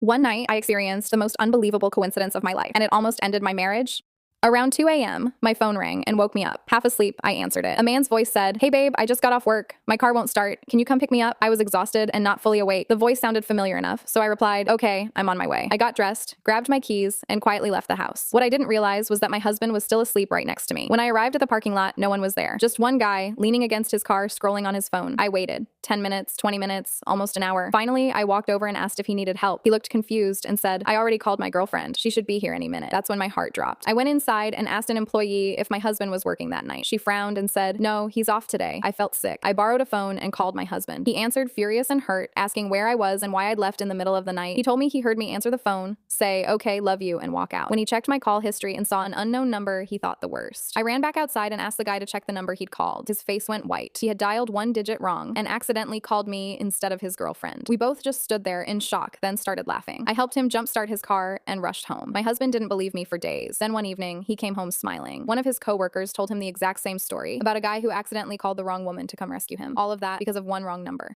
One night, I experienced the most unbelievable coincidence of my life, and it almost ended my marriage. Around 2 a.m., my phone rang and woke me up. Half asleep, I answered it. A man's voice said, "Hey babe, I just got off work. My car won't start. Can you come pick me up?" I was exhausted and not fully awake. The voice sounded familiar enough, so I replied, "Okay, I'm on my way." I got dressed, grabbed my keys, and quietly left the house. What I didn't realize was that my husband was still asleep right next to me. When I arrived at the parking lot, no one was there. Just one guy, leaning against his car, scrolling on his phone. I waited. 10 minutes, 20 minutes, almost an hour. Finally, I walked over and asked if he needed help. He looked confused and said, "I already called my girlfriend. She should be here any minute." That's when my heart dropped. I went inside and asked an employee if my husband was working that night. She frowned and said, "No, he's off today." I felt sick. I borrowed a phone and called my husband. He answered furious and hurt, asking where I was and why I'd left in the middle of the night. He told me he heard me answer the phone, say, "Okay, love you," and walk out. When he checked my call history and saw an unknown number, he thought the worst. I ran back outside and asked the guy to check the number he'd called. His face went white. He had dialed one digit wrong and accidentally called me instead of his girlfriend. We both just stood there in shock, then started laughing. I helped him jumpstart his car and rushed home. My husband didn't believe me for days. Then one evening, he came home smiling. One of his coworkers told him the exact same story about a guy who accidentally called the wrong woman to come rescue him. All of that because of one wrong number.